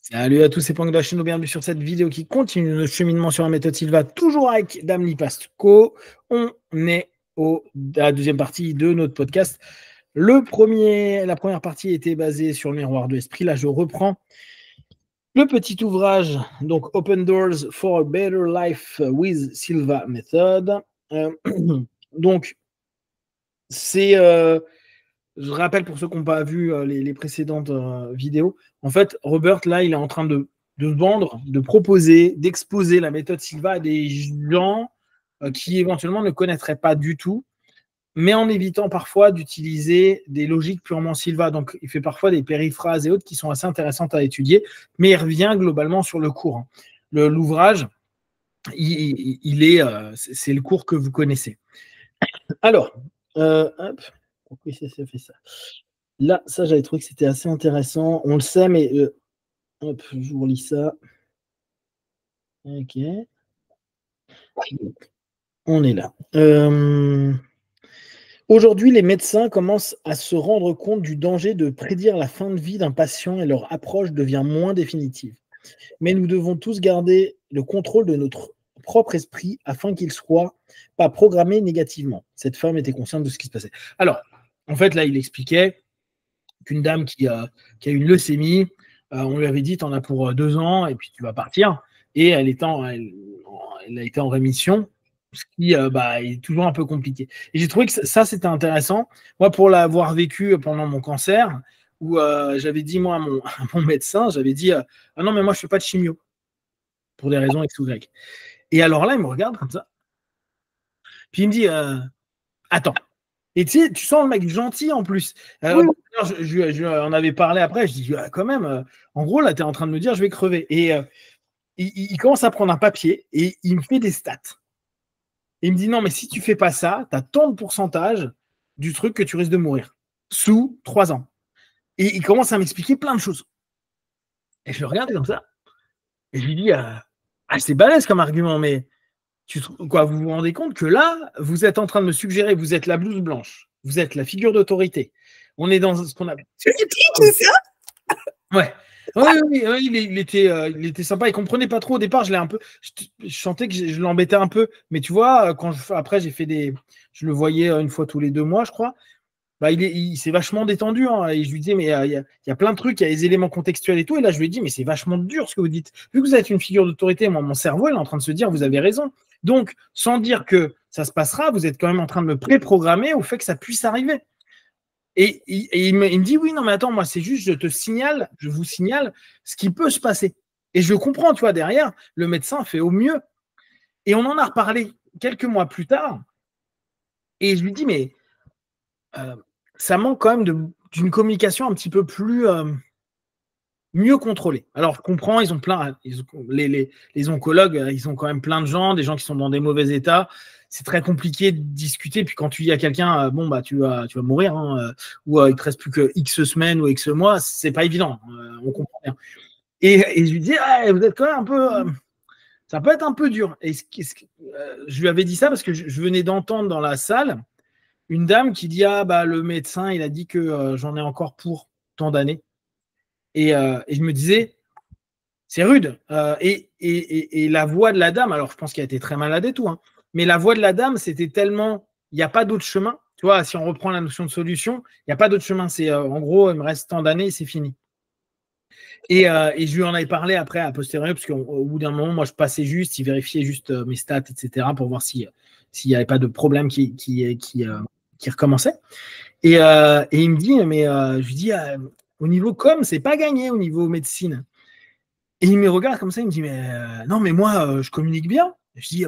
Salut à tous, c'est Pank de la chaîne, bienvenue sur cette vidéo qui continue notre cheminement sur la méthode Silva, toujours avec Damli Pastko. On est à la deuxième partie de notre podcast. La première partie était basée sur le miroir de l'esprit. Là, je reprends le petit ouvrage, donc Open Doors for a Better Life with Silva Method. Donc, c'est... je rappelle pour ceux qui n'ont pas vu les précédentes vidéos, en fait, Robert, là, il est en train de vendre, de proposer, d'exposer la méthode Silva à des gens qui éventuellement ne connaîtraient pas du tout, mais en évitant parfois d'utiliser des logiques purement Silva. Donc, il fait parfois des périphrases et autres qui sont assez intéressantes à étudier, mais il revient globalement sur le cours. L'ouvrage, c'est le cours que vous connaissez. Alors, hop. Pourquoi ça fait ça? Là, ça, j'avais trouvé que c'était assez intéressant. On le sait, mais hop, je vous relis ça. Ok. On est là. Aujourd'hui, les médecins commencent à se rendre compte du danger de prédire la fin de vie d'un patient et leur approche devient moins définitive. Mais nous devons tous garder le contrôle de notre propre esprit afin qu'il ne soit pas programmé négativement. Cette femme était consciente de ce qui se passait. Alors, en fait, là, il expliquait qu'une dame qui a une leucémie, on lui avait dit, tu en as pour 2 ans et puis tu vas partir. Et elle a été en rémission, ce qui est toujours un peu compliqué. Et j'ai trouvé que ça, c'était intéressant. Moi, pour l'avoir vécu pendant mon cancer, où j'avais dit, moi, à mon médecin, j'avais dit, ah non, mais moi, je ne fais pas de chimio, pour des raisons X ou Y. Et alors là, il me regarde comme ça. Puis il me dit, attends. Et tu sais, tu sens le mec gentil en plus. Oui. Je en avais parlé après, je dis, quand même, en gros, là, tu es en train de me dire, je vais crever. Et il commence à prendre un papier et il me fait des stats. Et il me dit, non, mais si tu fais pas ça, tu as tant de pourcentage du truc que tu risques de mourir sous 3 ans. Et il commence à m'expliquer plein de choses. Et je le regarde comme ça. Et je lui dis, c'est balèze comme argument, mais vous vous rendez compte que là, vous êtes en train de me suggérer, vous êtes la blouse blanche, vous êtes la figure d'autorité. On est dans ce qu'on appelle. Tu dis ça? Ouais. Oui, il était sympa. Il comprenait pas trop au départ. Je sentais que je l'embêtais un peu. Mais tu vois, après j'ai fait je le voyais une fois tous les 2 mois, je crois. Bah, il s'est vachement détendu. Hein, et je lui disais, mais il y a plein de trucs, il y a des éléments contextuels et tout. Et là, je lui ai dit, mais c'est vachement dur ce que vous dites. Vu que vous êtes une figure d'autorité, moi, mon cerveau, il est en train de se dire, vous avez raison. Donc, sans dire que ça se passera, vous êtes quand même en train de me pré-programmer au fait que ça puisse arriver. Et il me dit, oui, non, mais attends, moi, c'est juste, je vous signale ce qui peut se passer. Et je comprends, tu vois, derrière, le médecin fait au mieux. Et on en a reparlé quelques mois plus tard. Et je lui dis, mais ça manque quand même d'une communication un petit peu plus mieux contrôlée. Alors, je comprends, ils ont plein, les oncologues, ils ont quand même plein de gens, des gens qui sont dans des mauvais états. C'est très compliqué de discuter. Puis quand tu dis à quelqu'un, bon, bah, tu vas mourir, hein, ou il te reste plus que X semaines ou X mois, c'est pas évident. On comprend bien. Et je lui dis, vous êtes quand même un peu. Ça peut être un peu dur. Et je lui avais dit ça parce que je venais d'entendre dans la salle une dame qui dit, le médecin, il a dit que j'en ai encore pour tant d'années. Et je me disais, c'est rude. Et la voix de la dame, alors je pense qu'elle a été très malade et tout, hein, mais la voix de la dame, c'était tellement, il n'y a pas d'autre chemin. Tu vois, si on reprend la notion de solution, il n'y a pas d'autre chemin. C'est en gros, il me reste tant d'années et c'est fini. Et je lui en avais parlé après, à posteriori, parce qu'au bout d'un moment, moi, je passais juste, il vérifiait juste mes stats, etc., pour voir s'il n'y avait pas de problème qui recommençait. Et il me dit, mais je lui dis, au niveau com, c'est pas gagné au niveau médecine. Et il me regarde comme ça, il me dit, mais non, mais moi, je communique bien. Je dis,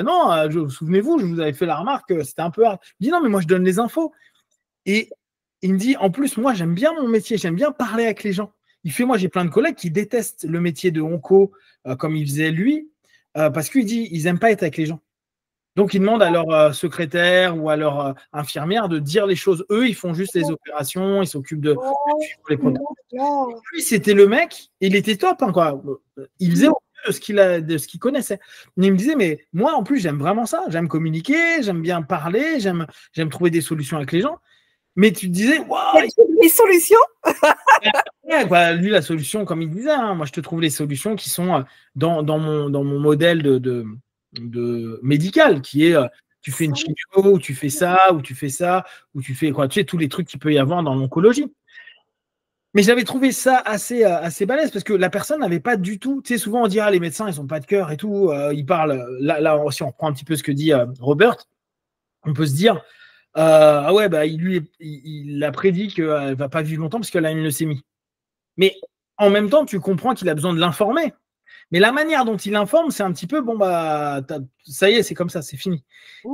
non, souvenez-vous, je vous avais fait la remarque, c'était un peu hard. Je dis, non, mais moi, je donne les infos. Et il me dit, en plus, moi, j'aime bien mon métier, j'aime bien parler avec les gens. Il fait, moi, j'ai plein de collègues qui détestent le métier de onco, comme il faisait lui, parce qu'il dit, ils n'aiment pas être avec les gens. Donc, ils demandent à leur secrétaire ou à leur infirmière de dire les choses. Eux, ils font juste les opérations, ils s'occupent de les protocoles. Lui, c'était le mec, il était top, hein, quoi. Il faisait au mieux de ce qu'il connaissait. Mais il me disait, mais moi, en plus, j'aime vraiment ça. J'aime communiquer, j'aime bien parler, j'aime trouver des solutions avec les gens. Mais tu te disais, waouh, les solutions. ouais, bah, lui, la solution, comme il disait, hein, moi, je te trouve les solutions qui sont dans mon modèle de médical, qui est tu fais une chimio, ou tu fais ça, ou tu fais ça, ou tu fais quoi, tu sais, tous les trucs qu'il peut y avoir dans l'oncologie. Mais j'avais trouvé ça assez balèze parce que la personne n'avait pas du tout. Tu sais, souvent on dit ah, les médecins, ils n'ont pas de cœur et tout. Ils parlent. Là, si on reprend un petit peu ce que dit Robert, on peut se dire ah ouais, bah, il a prédit qu'elle ne va pas vivre longtemps parce qu'elle a une leucémie. Mais en même temps, tu comprends qu'il a besoin de l'informer. Mais la manière dont il informe, c'est un petit peu bon, bah, ça y est, c'est comme ça, c'est fini.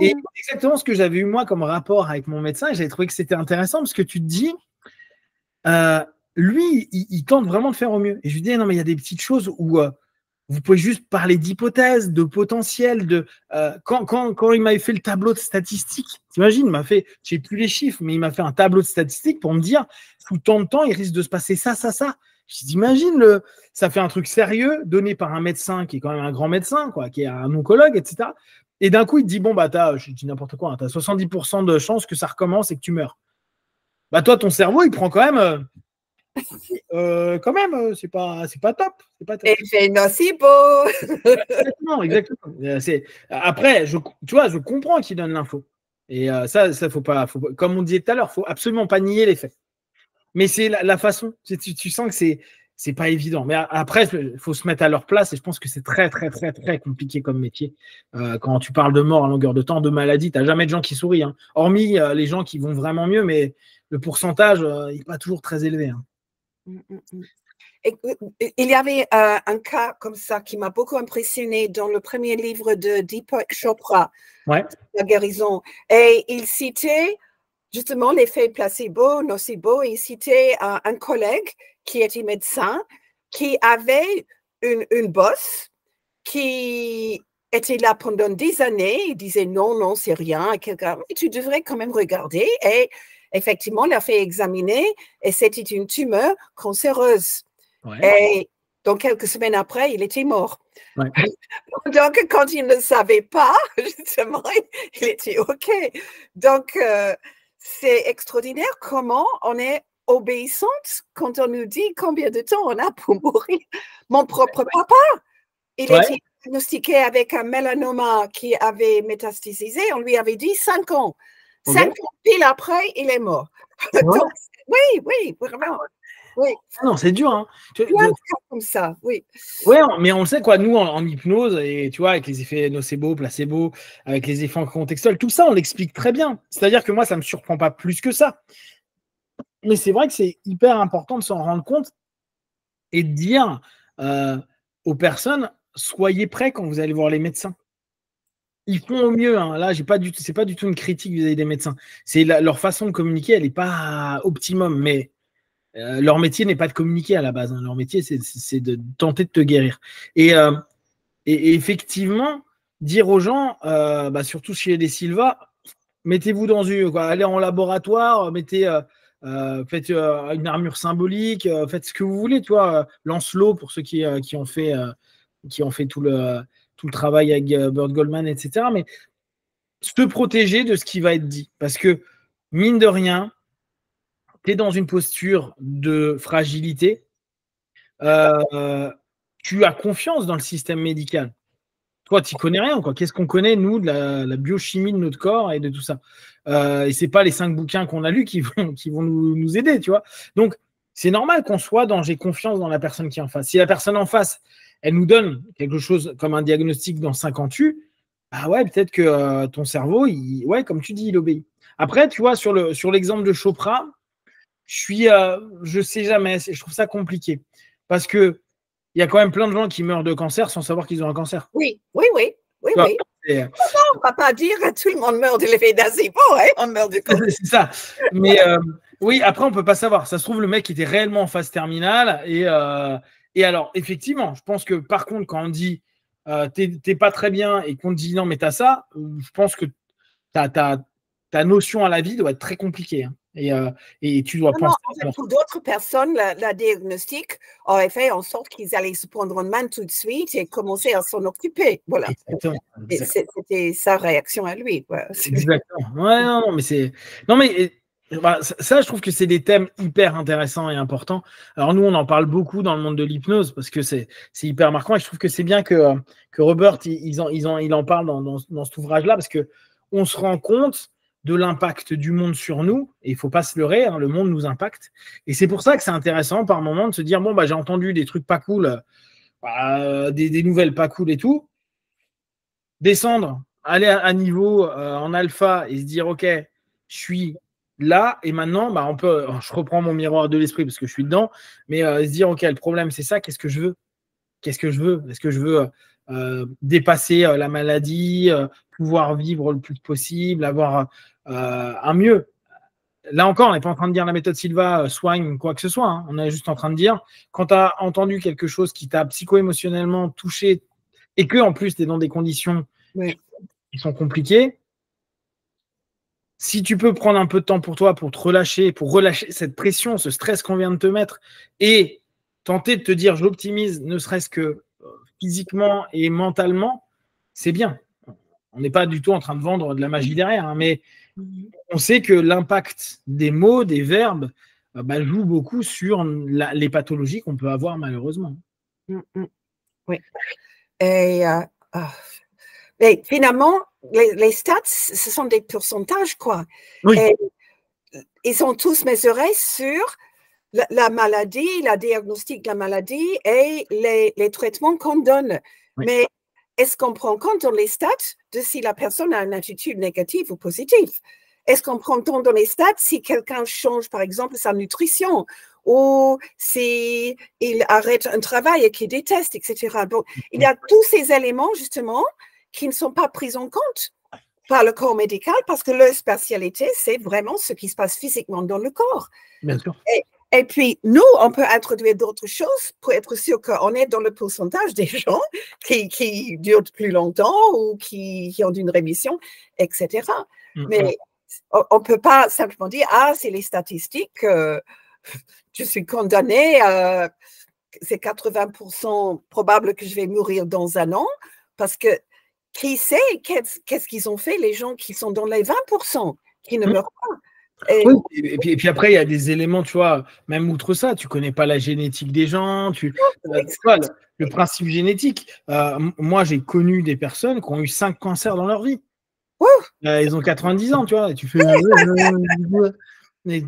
Et exactement ce que j'avais eu moi comme rapport avec mon médecin, et j'avais trouvé que c'était intéressant parce que tu te dis. Lui, il tente vraiment de faire au mieux. Et je lui dis, non, mais il y a des petites choses où vous pouvez juste parler d'hypothèses, de potentiel. Quand il m'avait fait le tableau de statistiques, t'imagines, il m'a fait, je sais plus les chiffres, mais il m'a fait un tableau de statistiques pour me dire, sous tant de temps, il risque de se passer ça, ça, ça. Je dis, imagine, ça fait un truc sérieux, donné par un médecin qui est quand même un grand médecin, quoi, qui est un oncologue, etc. Et d'un coup, il te dit, bon, bah, je dis n'importe quoi, tu as 70% de chances que ça recommence et que tu meurs. Bah, toi, ton cerveau, il prend quand même. C'est pas top. Effet nocebo. Exactement. Après, tu vois, je comprends qu'il donne l'info. Et ça, faut pas, comme on disait tout à l'heure, faut absolument pas nier les faits. Mais c'est la façon. Tu sens que c'est pas évident. Mais après, il faut se mettre à leur place. Et je pense que c'est très, très, très, très compliqué comme métier. Quand tu parles de mort à longueur de temps, de maladie, tu n'as jamais de gens qui sourient. Hein. Hormis les gens qui vont vraiment mieux, mais le pourcentage n'est pas toujours très élevé. Hein. Il y avait un cas comme ça qui m'a beaucoup impressionné dans le premier livre de Deepak Chopra, ouais. La guérison. Et il citait justement l'effet placebo, nocebo, et il citait un collègue qui était médecin, qui avait une bosse qui était là pendant des années. Il disait non, c'est rien. Et tu devrais quand même regarder. Et effectivement, il a fait examiner et c'était une tumeur cancéreuse. Ouais. Et donc, quelques semaines après, il était mort. Ouais. Donc, quand il ne savait pas, justement, il était OK. Donc, c'est extraordinaire comment on est obéissante quand on nous dit combien de temps on a pour mourir. Mon propre papa, il était diagnostiqué avec un mélanoma qui avait métastasisé. On lui avait dit 5 ans. 5 ans pile après, il est mort. Donc, oui, vraiment. Oui. Ah non, c'est dur. Hein. Comme ça, oui. Ouais, mais on le sait, quoi. Nous, en hypnose, et tu vois, avec les effets nocebo, placebo, avec les effets contextuels, tout ça, on l'explique très bien. C'est-à-dire que moi, ça ne me surprend pas plus que ça. Mais c'est vrai que c'est hyper important de s'en rendre compte et de dire aux personnes, soyez prêts quand vous allez voir les médecins. Ils font au mieux. Hein. Là, c'est pas du tout une critique vis-à-vis des médecins. C'est leur façon de communiquer, elle n'est pas optimum, mais leur métier n'est pas de communiquer à la base. Hein. Leur métier, c'est de tenter de te guérir. Et effectivement, dire aux gens, surtout chez les Silva, mettez-vous dans allez en laboratoire, faites une armure symbolique, faites ce que vous voulez, tu vois, Lancelot pour ceux qui ont fait tout le travail avec Burt Goldman, etc. Mais se protéger de ce qui va être dit. Parce que, mine de rien, tu es dans une posture de fragilité. Tu as confiance dans le système médical. Toi, tu n'y connais rien, quoi. Qu'est-ce qu'on connaît, nous, de la biochimie de notre corps et de tout ça. Et ce n'est pas les 5 bouquins qu'on a lus qui vont nous aider, tu vois. Donc, c'est normal qu'on soit dans j'ai confiance dans la personne qui est en face. Si la personne en face, elle nous donne quelque chose comme un diagnostic dans 50 U, bah ouais, peut-être que ton cerveau, comme tu dis, il obéit. Après, tu vois, sur l'exemple de Chopra, je sais jamais, je trouve ça compliqué. Parce que il y a quand même plein de gens qui meurent de cancer sans savoir qu'ils ont un cancer. Oui. Non, on ne va pas dire que tout le monde meurt de l'effet nocebo, hein, on meurt de cancer. C'est ça. Mais oui, après, on ne peut pas savoir. Ça se trouve, le mec était réellement en phase terminale. Et alors, effectivement, je pense que par contre, quand on dit t'es pas très bien et qu'on te dit non, mais t'as ça, je pense que ta notion à la vie doit être très compliquée. Hein. Et tu dois penser. Pour d'autres personnes, la diagnostic aurait fait en sorte qu'ils allaient se prendre en main tout de suite et commencer à s'en occuper. Voilà. Exactement. C'était sa réaction à lui. Ouais. Exactement. Ouais, non, mais Bah, ça, je trouve que c'est des thèmes hyper intéressants et importants. Alors, nous, on en parle beaucoup dans le monde de l'hypnose parce que c'est hyper marquant et je trouve que c'est bien que Robert, il en parle dans cet ouvrage-là parce qu'on se rend compte de l'impact du monde sur nous et il ne faut pas se leurrer, hein, le monde nous impacte. Et c'est pour ça que c'est intéressant par moment de se dire bon, bah, j'ai entendu des trucs pas cool, des nouvelles pas cool et tout. Descendre, aller à niveau en alpha et se dire ok, je suis là et maintenant bah, je reprends mon miroir de l'esprit parce que je suis dedans, mais se dire ok, le problème c'est ça, qu'est-ce que je veux, est-ce que je veux dépasser la maladie, pouvoir vivre le plus possible, avoir un mieux. Là encore, on n'est pas en train de dire la méthode Silva soigne quoi que ce soit, hein. On est juste en train de dire quand tu as entendu quelque chose qui t'a psycho-émotionnellement touché et que en plus tu es dans des conditions qui sont compliquées, si tu peux prendre un peu de temps pour toi, pour te relâcher, pour relâcher cette pression, ce stress qu'on vient de te mettre, et tenter de te dire j'optimise, ne serait-ce que physiquement et mentalement, c'est bien. On n'est pas du tout en train de vendre de la magie derrière, hein, mais on sait que l'impact des mots, des verbes, joue beaucoup sur les pathologies qu'on peut avoir malheureusement. Oui. Et finalement, les stats, ce sont des pourcentages, quoi. Oui. Et ils sont tous mesurés sur la maladie, la diagnostic de la maladie et les traitements qu'on donne. Oui. Mais est-ce qu'on prend compte dans les stats de si la personne a une attitude négative ou positive? Est-ce qu'on prend compte dans les stats si quelqu'un change, par exemple, sa nutrition ou s'il arrête un travail et qu'il déteste, etc. Donc, il y a tous ces éléments, justement, qui ne sont pas pris en compte par le corps médical parce que leur spécialité, c'est vraiment ce qui se passe physiquement dans le corps. Bien sûr. Et puis, nous, on peut introduire d'autres choses pour être sûr qu'on est dans le pourcentage des gens qui durent plus longtemps ou qui ont une rémission, etc. Mais on ne peut pas simplement dire, c'est les statistiques, je suis condamné, c'est 80% probable que je vais mourir dans un an, parce que qui sait qu'est-ce qu'ils ont fait, les gens qui sont dans les 20%, qui ne meurent pas. Oui, et puis après, il y a des éléments, tu vois, même outre ça, tu ne connais pas la génétique des gens, le principe génétique. Moi, j'ai connu des personnes qui ont eu 5 cancers dans leur vie. Ils ont 90 ans, tu vois, et tu fais. Mais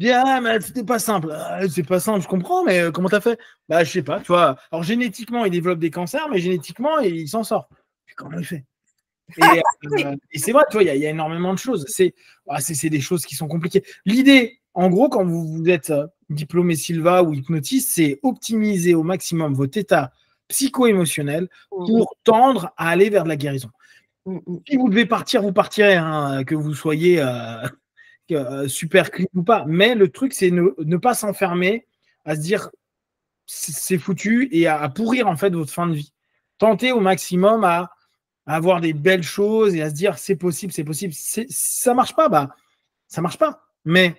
c'était pas simple. C'est pas simple, je comprends, mais comment t'as fait? Je sais pas, tu vois. Alors, génétiquement, il développe des cancers, mais génétiquement, il s'en sort. Comment il fait? Et c'est vrai, tu vois, il y a énormément de choses. C'est des choses qui sont compliquées. L'idée, en gros, quand vous êtes diplômé Silva ou hypnotiste, c'est optimiser au maximum votre état psycho-émotionnel pour tendre à aller vers de la guérison. Si vous devez partir, vous partirez, hein, que vous soyez super clean ou pas. Mais le truc, c'est ne pas s'enfermer à se dire c'est foutu et à pourrir en fait votre fin de vie. Tentez au maximum à avoir des belles choses et à se dire c'est possible, c'est possible. Ça marche pas, ça marche pas. Mais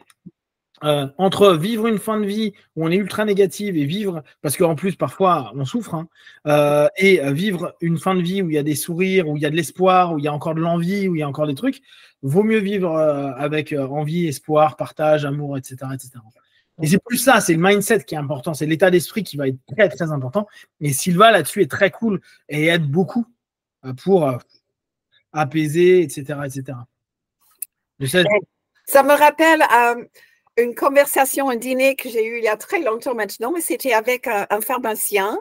entre vivre une fin de vie où on est ultra négative et vivre, parce qu'en plus parfois on souffre, hein, et vivre une fin de vie où il y a des sourires, où il y a de l'espoir, où il y a encore de l'envie, où il y a encore des trucs, vaut mieux vivre avec envie, espoir, partage, amour, etc., etc. Et c'est plus ça, c'est le mindset qui est important, c'est l'état d'esprit qui va être très très important. Et Silva là-dessus est très cool et aide beaucoup pour apaiser, etc., etc. Ça me rappelle une conversation, un dîner que j'ai eu il y a très longtemps maintenant, mais c'était avec un pharmacien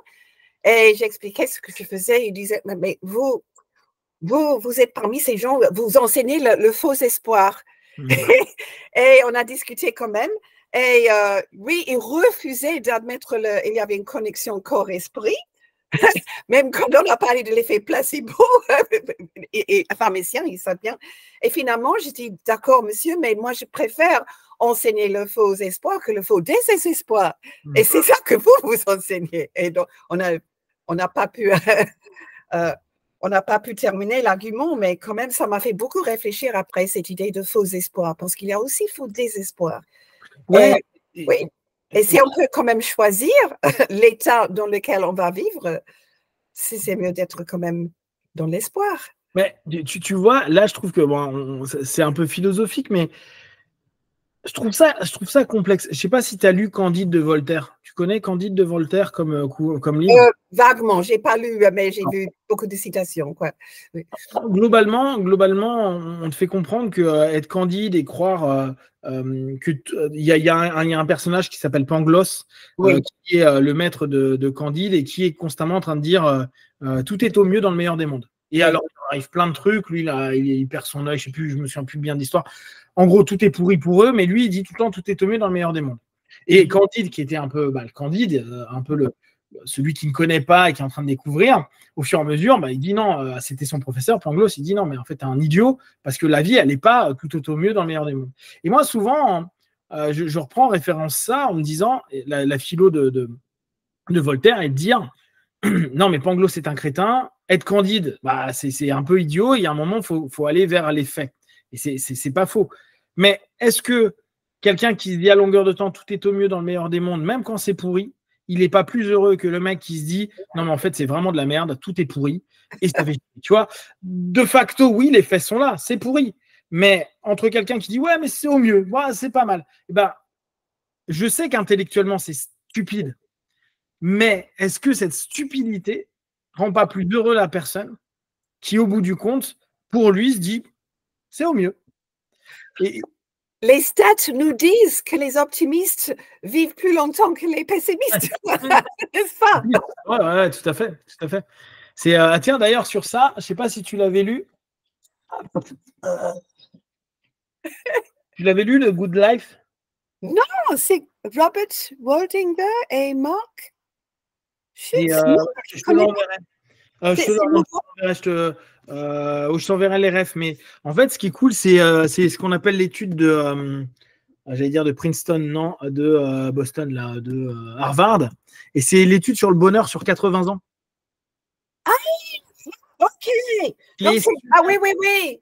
et j'expliquais ce que je faisais. Il disait, mais vous êtes parmi ces gens, vous enseignez le faux espoir. Et on a discuté quand même. Et oui, il refusait d'admettre il y avait une connexion corps-esprit. Même quand on a parlé de l'effet placebo, et un pharmacien, il sait bien. Et finalement, j'ai dit, d'accord, monsieur, mais moi, je préfère enseigner le faux espoir que le faux désespoir. Et c'est ça que vous enseignez. Et donc, on n'a pas pu... on n'a pas pu terminer l'argument, mais quand même, ça m'a fait beaucoup réfléchir après cette idée de faux espoir, parce qu'il y a aussi faux désespoir. Ouais. Oui. Et si on peut quand même choisir l'état dans lequel on va vivre, c'est mieux d'être quand même dans l'espoir. Mais tu vois, là, je trouve que c'est un peu philosophique, mais je trouve ça complexe. Je sais pas si tu as lu Candide de Voltaire. Tu connais Candide de Voltaire comme livre? Vaguement, j'ai pas lu, mais j'ai vu beaucoup de citations, quoi. Oui. Globalement, on te fait comprendre que être candide et croire que y a un personnage qui s'appelle Pangloss, Oui. qui est le maître de Candide et qui est constamment en train de dire tout est au mieux dans le meilleur des mondes. Et Oui. alors, il arrive plein de trucs. Lui, il perd son œil, je sais plus, je me souviens plus bien de l'histoire. En gros, tout est pourri pour eux, mais lui, il dit tout le temps tout est au mieux dans le meilleur des mondes. Et Candide, qui était un peu le Candide, un peu celui qui ne connaît pas et qui est en train de découvrir, au fur et à mesure, il dit non, c'était son professeur, Pangloss, il dit non, mais en fait, t'es un idiot, parce que la vie, elle n'est pas tout au mieux dans le meilleur des mondes. Et moi, souvent, je reprends en référence ça en me disant, la philo de Voltaire est de dire, non, mais Pangloss, c'est un crétin, être candide, c'est un peu idiot, et il y a un moment, il faut aller vers les faits. Et c'est pas faux. Mais est-ce que quelqu'un qui se dit à longueur de temps, tout est au mieux dans le meilleur des mondes, même quand c'est pourri, il n'est pas plus heureux que le mec qui se dit non, mais en fait, c'est vraiment de la merde, tout est pourri. Et ça fait, tu vois, de facto, oui, les faits sont là, c'est pourri. Mais entre quelqu'un qui dit ouais, mais c'est au mieux, c'est pas mal, et je sais qu'intellectuellement, c'est stupide. Mais est-ce que cette stupidité rend pas plus heureux la personne qui, au bout du compte, pour lui, se dit c'est au mieux? Et les stats nous disent que les optimistes vivent plus longtemps que les pessimistes, n'est-ce pas? Ouais, tout à fait, tout à fait. C'est tiens d'ailleurs sur ça, je sais pas si tu l'avais lu. Tu l'avais lu le Good Life? Non, c'est Robert Waldinger et Mark Et, Schutz. Non, je te l'enverrai. Je t'enverrai les refs. Mais en fait, ce qui est cool, c'est ce qu'on appelle l'étude de, j'allais dire de Princeton, non, de Boston, là, de Harvard. Et c'est l'étude sur le bonheur sur 80 ans. Ah, ok. Donc, oui.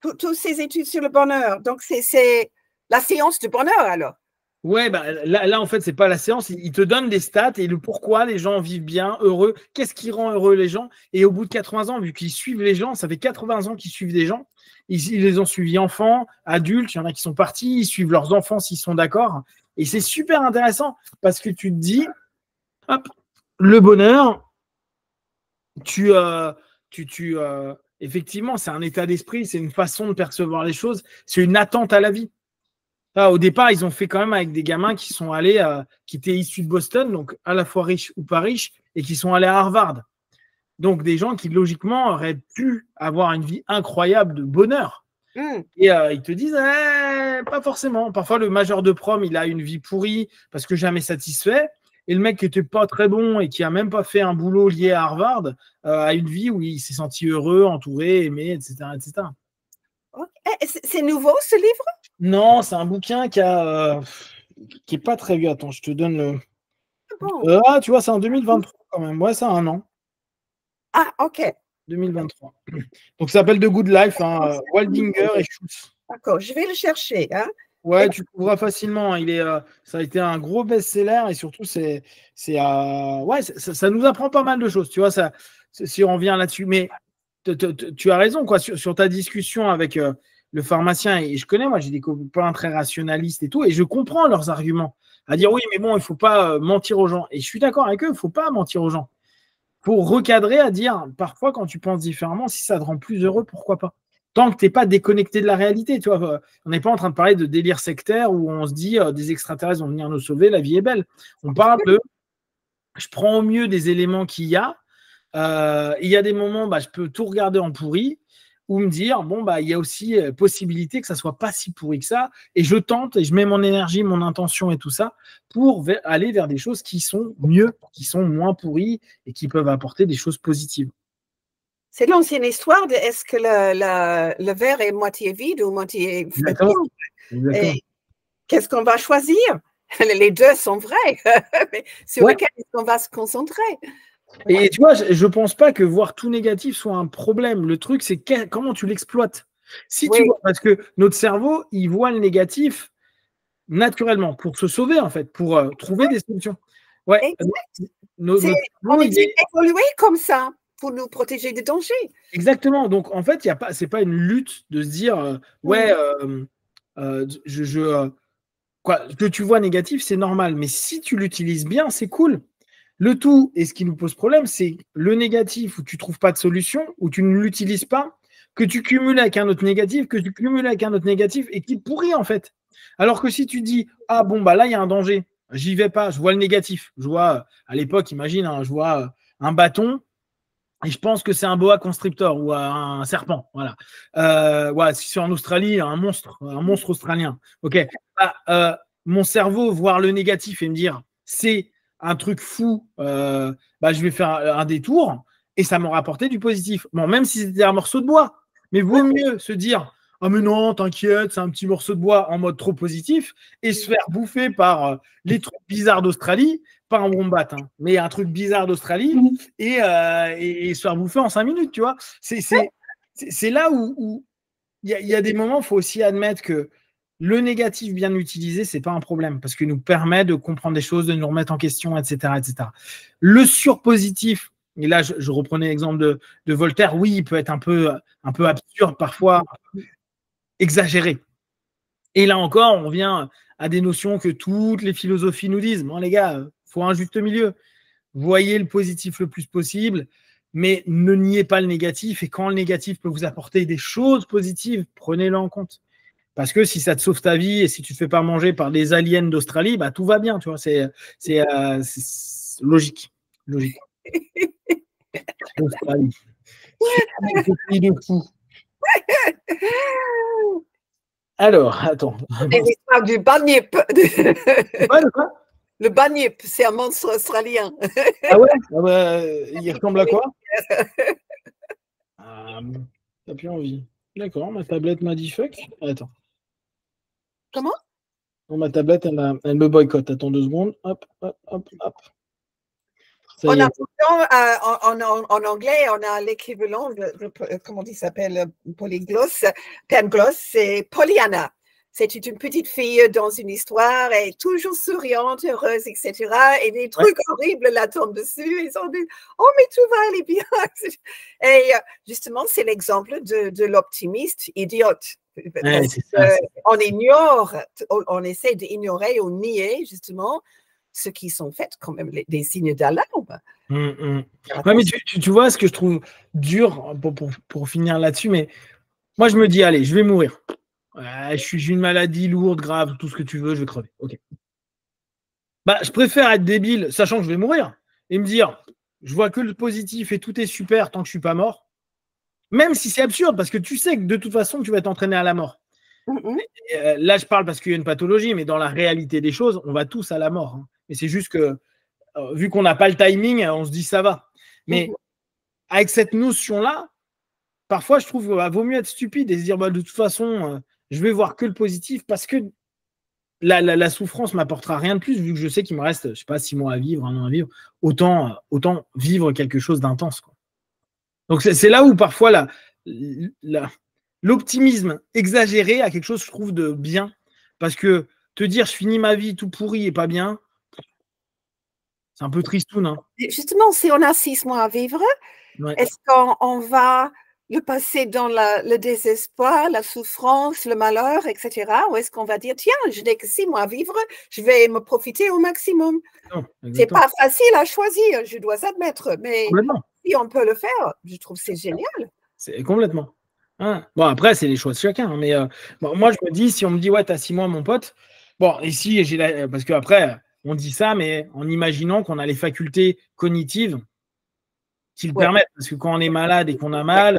Toutes ces études sur le bonheur. Donc, c'est la séance du bonheur, alors. Ouais, là, en fait, c'est pas la séance. Il te donne des stats et le pourquoi les gens vivent bien, heureux. Qu'est-ce qui rend heureux les gens? Et au bout de 80 ans, vu qu'ils suivent les gens, ça fait 80 ans qu'ils suivent des gens. Ils les ont suivis enfants, adultes. Il y en a qui sont partis. Ils suivent leurs enfants s'ils sont d'accord. Et c'est super intéressant parce que tu te dis, hop, le bonheur, effectivement, c'est un état d'esprit, c'est une façon de percevoir les choses, c'est une attente à la vie. Au départ, ils ont fait quand même avec des gamins qui sont allés, qui étaient issus de Boston, donc à la fois riches ou pas riches, et qui sont allés à Harvard. Donc des gens qui logiquement auraient pu avoir une vie incroyable de bonheur. Et ils te disent, pas forcément. Parfois, le major de prom, il a une vie pourrie parce que jamais satisfait. Et le mec qui n'était pas très bon et qui a même pas fait un boulot lié à Harvard a une vie où il s'est senti heureux, entouré, aimé, etc., etc. Okay. C'est nouveau, ce livre? Non, c'est un bouquin qui est pas très vieux. Attends, je te donne le. Bon. Tu vois, c'est en 2023 quand même. Ouais, ça a un an. Ah, ok. 2023. Donc, ça s'appelle The Good Life, hein, Waldinger et Schutz. D'accord, je vais le chercher. Hein. Ouais, tu le trouveras facilement. Ça a été un gros best-seller et surtout, ça nous apprend pas mal de choses. Tu vois, si on revient là-dessus. Mais tu as raison, quoi, sur ta discussion avec le pharmacien. Et je connais, moi, j'ai des copains très rationalistes et tout, et je comprends leurs arguments. À dire oui, mais bon, il ne faut pas mentir aux gens. Et je suis d'accord avec eux, il ne faut pas mentir aux gens. Il faut recadrer à dire, parfois, quand tu penses différemment, si ça te rend plus heureux, pourquoi pas? Tant que tu n'es pas déconnecté de la réalité, tu vois. On n'est pas en train de parler de délire sectaire où on se dit des extraterrestres vont venir nous sauver, la vie est belle. On parle de je prends au mieux des éléments qu'il y a. Il y a des moments, je peux tout regarder en pourri ou me dire, il y a aussi possibilité que ça soit pas si pourri que ça. Et je tente et je mets mon énergie, mon intention et tout ça pour aller vers des choses qui sont mieux, qui sont moins pourries et qui peuvent apporter des choses positives. C'est l'ancienne histoire de est-ce que le verre est moitié vide ou moitié plein? Et qu'est-ce qu'on va choisir? Les deux sont vrais, mais sur lequel on va se concentrer. Et tu vois, je ne pense pas que voir tout négatif soit un problème. Le truc, c'est comment tu l'exploites. Si tu vois, parce que notre cerveau, il voit le négatif naturellement pour se sauver, en fait, pour trouver des solutions. Ouais. On est évolué comme ça pour nous protéger des dangers. Exactement. Donc, en fait, c'est pas une lutte de se dire, quoi, que tu vois négatif, c'est normal. Mais si tu l'utilises bien, c'est cool. Le tout, et ce qui nous pose problème, c'est le négatif où tu ne trouves pas de solution, où tu ne l'utilises pas, que tu cumules avec un autre négatif, que tu cumules avec un autre négatif, et qui pourrit en fait. Alors que si tu dis, ah bon, bah là, il y a un danger, j'y vais pas, je vois le négatif. Je vois, à l'époque, imagine, hein, je vois un bâton, et je pense que c'est un boa constrictor ou un serpent. Voilà. Ouais, si c'est en Australie, un monstre australien. Ok. Bah, mon cerveau, voir le négatif et me dire, c'est un truc fou, bah, je vais faire un détour et ça m'aura apporté du positif. Bon, même si c'était un morceau de bois, mais vaut mieux se dire, ah mais non, t'inquiète, c'est un petit morceau de bois en mode trop positif et se faire bouffer par les trucs bizarres d'Australie, pas un wombat, hein, mais un truc bizarre d'Australie et se faire bouffer en 5 minutes, tu vois. C'est là où il y a des moments, il faut aussi admettre que le négatif bien utilisé, c'est pas un problème parce qu'il nous permet de comprendre des choses, de nous remettre en question, etc. etc. Le surpositif, et là je reprenais l'exemple de Voltaire, oui, il peut être un peu absurde parfois, exagéré. Et là encore, on vient à des notions que toutes les philosophies nous disent. Bon, les gars, il faut un juste milieu. Voyez le positif le plus possible, mais ne niez pas le négatif. Et quand le négatif peut vous apporter des choses positives, prenez-le en compte. Parce que si ça te sauve ta vie et si tu ne te fais pas manger par des aliens d'Australie, bah, tout va bien, tu vois. C'est logique. Logique. Australie. Super pays de fou. Alors, attends. Les histoires du Bunyip. Quoi Le Bunyip, c'est un monstre australien. Ah ouais, il ressemble à quoi? T'as plus envie. D'accord, ma tablette m'a dit fuck. Attends. Comment? Bon, ma tablette, elle me boycotte. Attends 2 secondes. Hop, hop, hop, hop. Ça y est. En anglais, on a l'équivalent comment il s'appelle, polyglosse, Pangloss, c'est Pollyanna. C'est une petite fille dans une histoire, et toujours souriante, heureuse, etc. Et des trucs horribles la tombent dessus. Ils ont dit, oh, mais tout va aller bien. Et justement, c'est l'exemple de l'optimiste idiote. Ouais, ça. On essaie d'ignorer ou nier, justement, ce qui sont faits quand même des signes d'alarme. Ouais, mais tu vois ce que je trouve dur pour finir là-dessus, mais moi je me dis, allez, je vais mourir. J'ai une maladie lourde, grave, tout ce que tu veux, je vais crever. Ok. Bah, je préfère être débile, sachant que je vais mourir, et me dire, je vois que le positif et tout est super tant que je suis pas mort. Même si c'est absurde, parce que tu sais que de toute façon, tu vas t'entraîner à la mort. Là, je parle parce qu'il y a une pathologie, mais dans la réalité des choses, on va tous à la mort. Hein. Mais c'est juste que, vu qu'on n'a pas le timing, on se dit ça va. Mais avec cette notion-là, parfois, je trouve qu'il vaut mieux être stupide et se dire, bah, de toute façon, je vais voir que le positif parce que la souffrance m'apportera rien de plus, vu que je sais qu'il me reste, je sais pas, 6 mois à vivre, 1 an à vivre. Autant vivre quelque chose d'intense. Donc, c'est là où parfois l'optimisme exagéré a quelque chose, je trouve, de bien. Parce que te dire, je finis ma vie tout pourri et pas bien, c'est un peu tristoun. Hein. Justement, si on a 6 mois à vivre, est-ce qu'on va le passer dans le désespoir, la souffrance, le malheur, etc. Ou est-ce qu'on va dire, tiens, je n'ai que 6 mois à vivre, je vais me profiter au maximum. C'est pas facile à choisir, je dois admettre, mais si on peut le faire, je trouve que c'est génial. C'est complètement. Hein. Bon, après, c'est les choix de chacun. Mais bon, moi, je me dis, si on me dit, ouais, t'as 6 mois, mon pote, bon, ici, parce qu'après, on dit ça, mais en imaginant qu'on a les facultés cognitives qui le permettent. Parce que quand on est malade et qu'on a mal,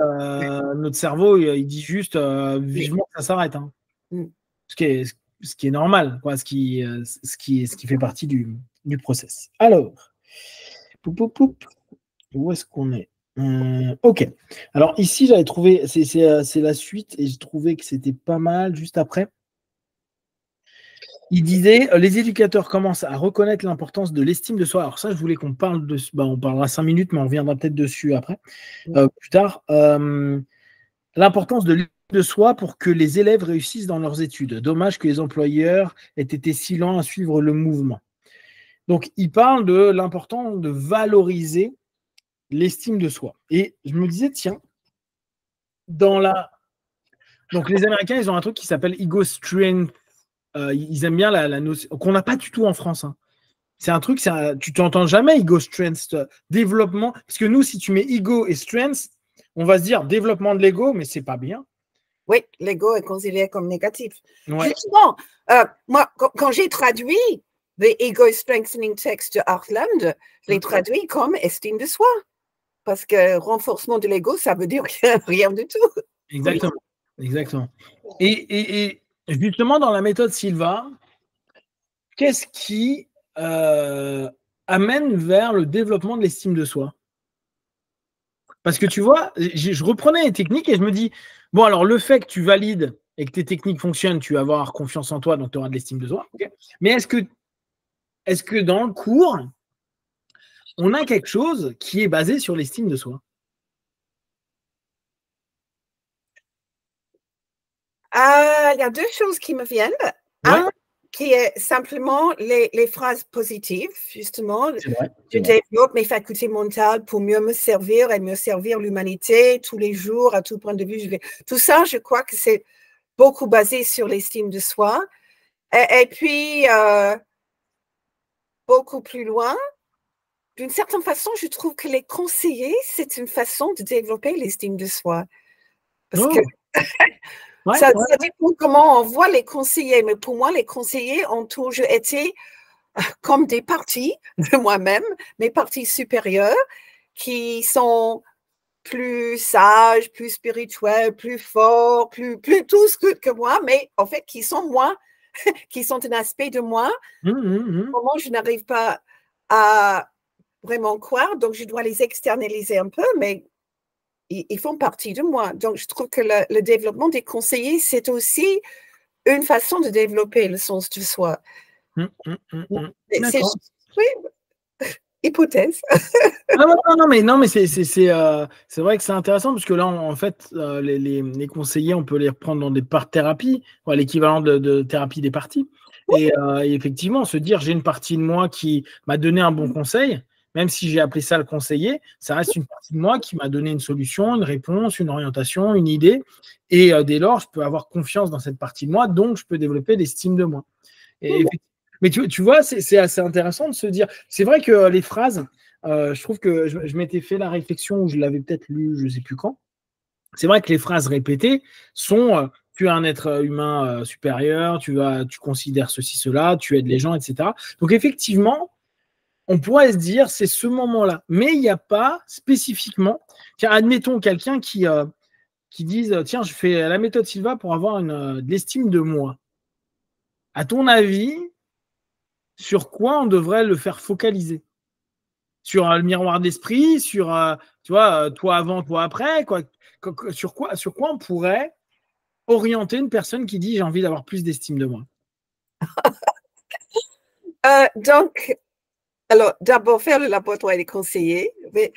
notre cerveau, il dit juste vivement que ça s'arrête. Hein. Ce qui est normal, quoi, ce qui fait partie du process. Alors, où est-ce qu'on est? Ok. Alors ici, j'avais trouvé, c'est la suite, et j'ai trouvé que c'était pas mal juste après. Il disait, les éducateurs commencent à reconnaître l'importance de l'estime de soi. Alors ça, je voulais qu'on parle de, on parlera 5 minutes, mais on reviendra peut-être dessus après, plus tard. L'importance de l'estime de soi pour que les élèves réussissent dans leurs études. Dommage que les employeurs aient été si lents à suivre le mouvement. Donc, il parle de l'importance de valoriser l'estime de soi. Et je me disais, tiens, donc les Américains, ils ont un truc qui s'appelle Ego Strength ils aiment bien la notion qu'on n'a pas du tout en France. Hein. C'est un truc, tu t'entends jamais ego strength, développement. Parce que nous, si tu mets ego et strength, on va se dire développement de l'ego, mais c'est pas bien. Oui, l'ego est considéré comme négatif. Ouais. Justement, moi, quand j'ai traduit The Ego Strengthening Text de Heartland, je l'ai traduit comme estime de soi. Parce que renforcement de l'ego, ça veut dire rien du tout. Exactement. Oui. Exactement. Et justement, dans la méthode Silva, qu'est-ce qui amène vers le développement de l'estime de soi? Parce que tu vois, je reprenais les techniques et je me dis, bon, alors le fait que tu valides et que tes techniques fonctionnent, tu vas avoir confiance en toi, donc tu auras de l'estime de soi. Okay. Mais est-ce que dans le cours, on a quelque chose qui est basé sur l'estime de soi? Il y a deux choses qui me viennent. Ouais. Un, qui est simplement les phrases positives, justement. Je développe mes facultés mentales pour mieux me servir et mieux servir l'humanité tous les jours, à tout point de vue. Tout ça, je crois que c'est beaucoup basé sur l'estime de soi. Et puis, beaucoup plus loin, d'une certaine façon, je trouve que les conseillers, c'est une façon de développer l'estime de soi. Parce que ça dépend comment on voit les conseillers. Mais pour moi, les conseillers ont toujours été comme des parties de moi-même, mes parties supérieures, qui sont plus sages, plus spirituels, plus forts, plus tous que moi, mais en fait, qui sont moi, qui sont un aspect de moi. Comment je n'arrive pas à vraiment croire, donc je dois les externaliser un peu, mais ils font partie de moi. Donc, je trouve que le développement des conseillers, c'est aussi une façon de développer le sens de soi. Oui, hypothèse. non, mais c'est vrai que c'est intéressant parce que là, en fait, les conseillers, on peut les reprendre dans des parts-thérapies, l'équivalent de thérapie des parties. Et effectivement, se dire, j'ai une partie de moi qui m'a donné un bon conseil, même si j'ai appelé ça le conseiller, ça reste une partie de moi qui m'a donné une solution, une réponse, une orientation, une idée. Et dès lors, je peux avoir confiance dans cette partie de moi, donc je peux développer l'estime de moi. Mais tu vois, c'est assez intéressant de se dire. C'est vrai que les phrases, je trouve que je m'étais fait la réflexion, ou je l'avais peut-être lu, je ne sais plus quand. C'est vrai que les phrases répétées sont tu es un être humain supérieur, tu considères ceci, cela, tu aides les gens, etc. Donc effectivement, on pourrait se dire c'est ce moment-là. Mais il n'y a pas spécifiquement. Tiens, admettons quelqu'un qui dise tiens, je fais la méthode Silva pour avoir de l'estime de moi. À ton avis, sur quoi on devrait le faire focaliser? Sur le miroir d'esprit, sur tu vois, toi avant, toi après, quoi. Sur quoi on pourrait orienter une personne qui dit j'ai envie d'avoir plus d'estime de moi? Donc, alors d'abord faire le laboratoire des conseillers, mais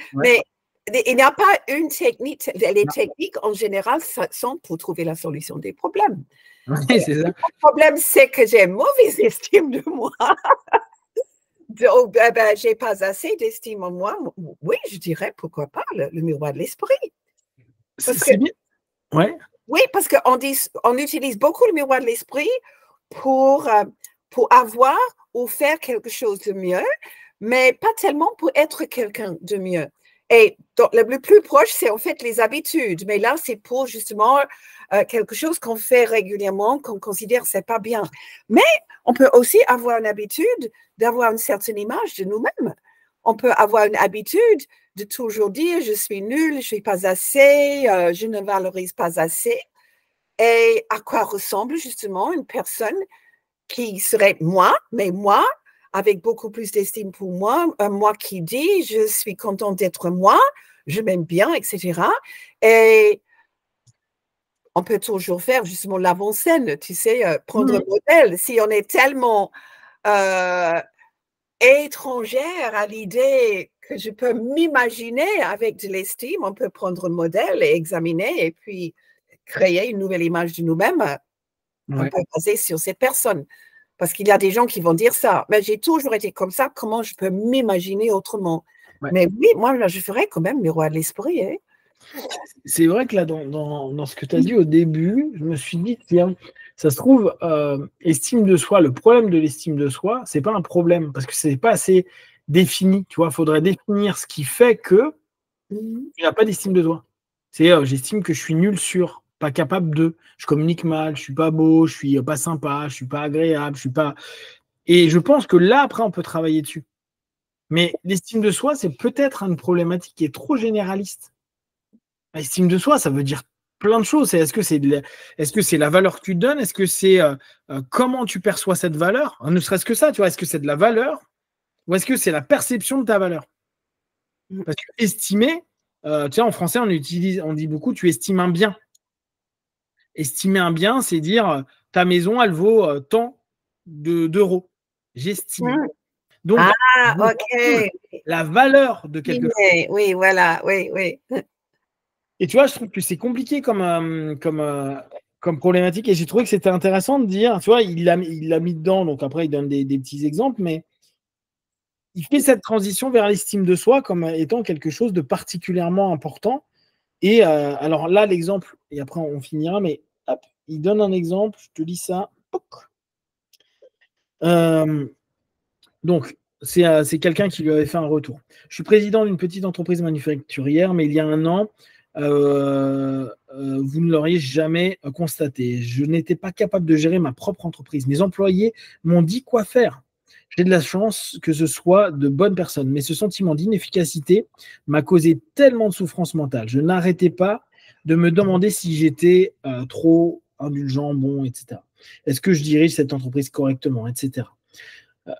il n'y a pas une technique. Les techniques en général sont pour trouver la solution des problèmes. Oui, c'est ça. Le problème, c'est que j'ai mauvaise estime de moi. Donc, j'ai pas assez d'estime en moi. Oui, je dirais pourquoi pas le miroir de l'esprit. C'est bien. Ouais. Oui, parce qu'on utilise beaucoup le miroir de l'esprit pour avoir ou faire quelque chose de mieux, mais pas tellement pour être quelqu'un de mieux. Et donc, le plus proche, c'est en fait les habitudes. Mais là, c'est pour justement quelque chose qu'on fait régulièrement, qu'on considère que ce n'est pas bien. Mais on peut aussi avoir une habitude d'avoir une certaine image de nous-mêmes. On peut avoir une habitude de toujours dire « je suis nul, je ne suis pas assez, je ne valorise pas assez ». Et à quoi ressemble justement une personne qui serait moi, mais moi, avec beaucoup plus d'estime pour moi, moi qui dis « je suis contente d'être moi, je m'aime bien, etc. » Et on peut toujours faire justement l'avant-scène, tu sais, prendre un modèle. Si on est tellement étrangère à l'idée que je peux m'imaginer avec de l'estime, on peut prendre un modèle et examiner et puis créer une nouvelle image de nous-mêmes un peu basée sur cette personne. Parce qu'il y a des gens qui vont dire ça. Mais j'ai toujours été comme ça, comment je peux m'imaginer autrement? Mais oui, moi, là, je ferais quand même miroir de l'esprit. C'est vrai que là, dans ce que tu as dit au début, je me suis dit, tiens, Ça se trouve, estime de soi, le problème de l'estime de soi, c'est pas un problème parce que c'est pas assez défini. Tu vois, il faudrait définir ce qui fait que tu n'as pas d'estime de toi. C'est j'estime que je suis nul sur, pas capable de, je communique mal, je suis pas beau, je suis pas sympa, je suis pas agréable, je suis pas. Et je pense que là, après, on peut travailler dessus. Mais l'estime de soi, c'est peut-être une problématique qui est trop généraliste. L'estime de soi, ça veut dire plein de choses. Est-ce que c'est la valeur que tu donnes? Est-ce que c'est comment tu perçois cette valeur? Ne serait-ce que ça, tu vois. Est-ce que c'est de la valeur ou est-ce que c'est la perception de ta valeur? Parce que estimer, tu sais, en français, on dit beaucoup, tu estimes un bien. Estimer un bien, c'est dire ta maison, elle vaut tant d'euros. J'estime. Donc, ok. la valeur de quelque chose. Oui, voilà, oui. Et tu vois, je trouve que c'est compliqué comme problématique. Et j'ai trouvé que c'était intéressant de dire, tu vois, il l'a mis dedans, donc après, il donne des petits exemples, mais il fait cette transition vers l'estime de soi comme étant quelque chose de particulièrement important. Et alors là, l'exemple, et après on finira, mais hop, il donne un exemple, je te lis ça. Donc, c'est quelqu'un qui lui avait fait un retour. Je suis président d'une petite entreprise manufacturière, mais il y a un an, vous ne l'auriez jamais constaté. Je n'étais pas capable de gérer ma propre entreprise. Mes employés m'ont dit quoi faire. J'ai de la chance que ce soit de bonnes personnes, mais ce sentiment d'inefficacité m'a causé tellement de souffrance mentale. Je n'arrêtais pas de me demander si j'étais trop indulgent, bon, etc. Est-ce que je dirige cette entreprise correctement, etc.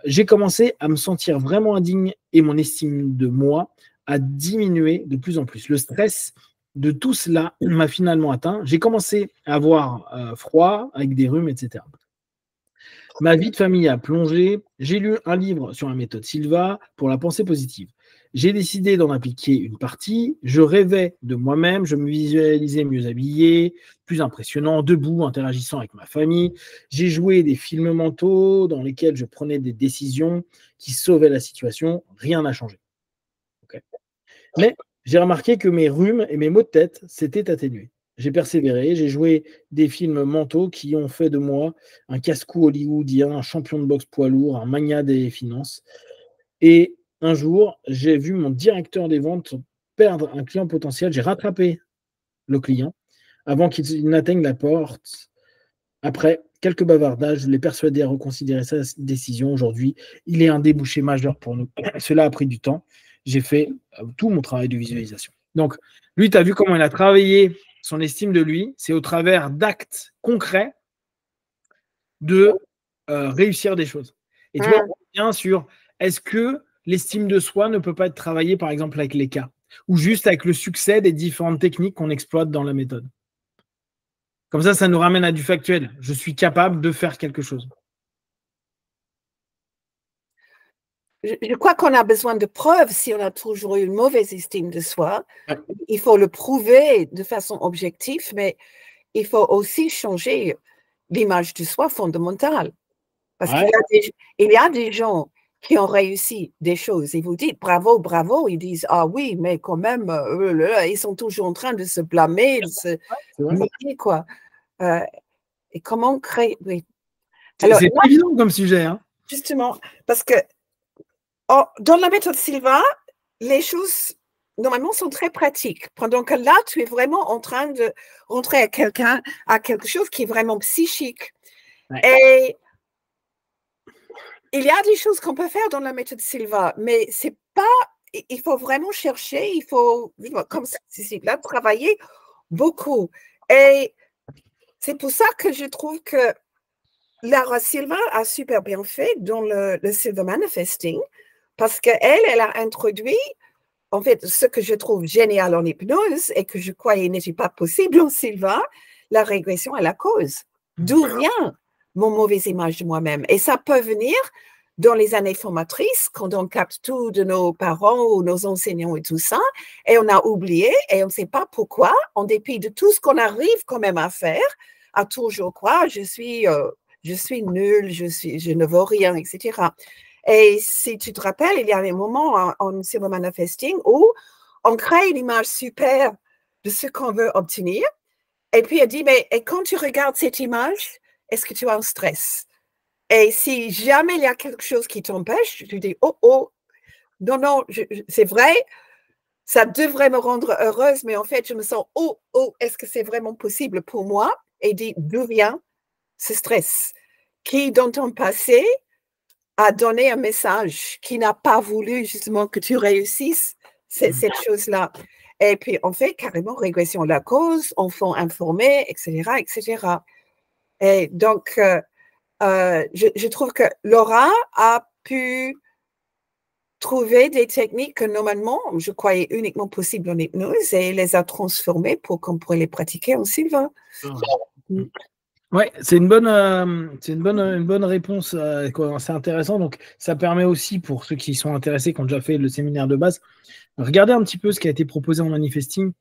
J'ai commencé à me sentir vraiment indigne et mon estime de moi a diminué de plus en plus. Le stress de tout cela m'a finalement atteint. J'ai commencé à avoir froid avec des rhumes, etc. Ma vie de famille a plongé. J'ai lu un livre sur la méthode Silva pour la pensée positive. J'ai décidé d'en appliquer une partie. Je rêvais de moi-même. Je me visualisais mieux habillé, plus impressionnant, debout, interagissant avec ma famille. J'ai joué des films mentaux dans lesquels je prenais des décisions qui sauvaient la situation. Rien n'a changé. Okay. Mais j'ai remarqué que mes rhumes et mes maux de tête s'étaient atténués. J'ai persévéré, j'ai joué des films mentaux qui ont fait de moi un casse-cou hollywoodien, un champion de boxe poids lourd, un magnat des finances. Et un jour, j'ai vu mon directeur des ventes perdre un client potentiel. J'ai rattrapé le client avant qu'il n'atteigne la porte. Après quelques bavardages, je l'ai persuadé à reconsidérer sa décision. Aujourd'hui, il est un débouché majeur pour nous. Cela a pris du temps. J'ai fait tout mon travail de visualisation. Donc, lui, tu as vu comment il a travaillé son estime de lui. C'est au travers d'actes concrets de réussir des choses. Et tu vois, on revient sur est-ce que l'estime de soi ne peut pas être travaillée, par exemple, avec les cas ou juste avec le succès des différentes techniques qu'on exploite dans la méthode. Comme ça nous ramène à du factuel. Je suis capable de faire quelque chose. Je crois qu'on a besoin de preuves si on a toujours eu une mauvaise estime de soi. Ouais. Il faut le prouver de façon objective, mais il faut aussi changer l'image de soi fondamentale. Parce qu'il y a des gens qui ont réussi des choses. Et vous dites bravo, bravo. Ils disent ah oui, mais quand même, ils sont toujours en train de se blâmer, de se nier, quoi. Et comment créer. Oui. C'est pas évident comme sujet. Hein. Justement, parce que dans la méthode Silva, les choses normalement sont très pratiques. Pendant que là, tu es vraiment en train de rentrer à quelque chose qui est vraiment psychique. Ouais. Et il y a des choses qu'on peut faire dans la méthode Silva, mais c'est pas. Il faut vraiment chercher, il faut, comme c'est là, travailler beaucoup. Et c'est pour ça que je trouve que Lara Silva a super bien fait dans le Silva Manifesting, parce qu'elle a introduit, en fait, ce que je trouve génial en hypnose et que je croyais n'était pas possible en Silva, la régression à la cause. D'où vient mon mauvaise image de moi-même? Et ça peut venir dans les années formatrices, quand on capte tout de nos parents ou nos enseignants et tout ça, et on a oublié et on ne sait pas pourquoi, en dépit de tout ce qu'on arrive quand même à faire, à toujours croire, je suis nulle, je ne vaux rien, etc. Et si tu te rappelles, il y a des moments en Silva Manifesting où on crée une image super de ce qu'on veut obtenir. Et puis, elle dit, mais et quand tu regardes cette image, est-ce que tu as un stress? Et si jamais il y a quelque chose qui t'empêche, tu dis, oh, oh, non, non, c'est vrai, ça devrait me rendre heureuse, mais en fait, je me sens, oh, oh, est-ce que c'est vraiment possible pour moi? Et dis, d'où vient ce stress? Qui, dans ton passé, a donné un message, qui n'a pas voulu justement que tu réussisses cette chose-là? Et puis, on fait carrément régression de la cause, enfant informé, etc., etc. Et donc, je trouve que Laura a pu trouver des techniques que normalement, je croyais uniquement possibles en hypnose et les a transformées pour qu'on pourrait les pratiquer en Sylvain. Ouais, c'est une bonne réponse. C'est intéressant. Donc, ça permet aussi pour ceux qui sont intéressés, qui ont déjà fait le séminaire de base, regardez un petit peu ce qui a été proposé en manifesting.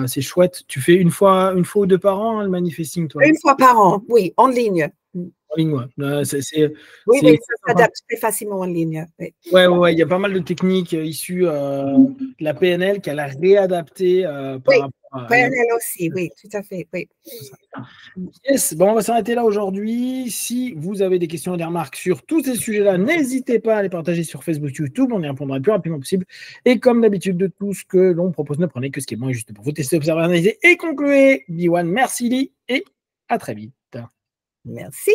C'est chouette. Tu fais une fois ou deux par an, hein, le manifesting, toi? Une fois par an, oui, en ligne. En ligne, ouais. Oui, ça s'adapte très facilement en ligne. Oui. Ouais, il y a pas mal de techniques issues de la PNL qu'elle a réadaptées par rapport à PNL aussi, oui, tout à fait, oui. Yes, bon, on va s'arrêter là aujourd'hui. Si vous avez des questions et des remarques sur tous ces sujets-là, n'hésitez pas à les partager sur Facebook, YouTube, on y répondra le plus rapidement possible. Et comme d'habitude, de tout ce que l'on propose, ne prenez que ce qui est bon et juste pour vous tester, observer, analyser et conclure. Biwan, merci Lee, et à très vite. Merci.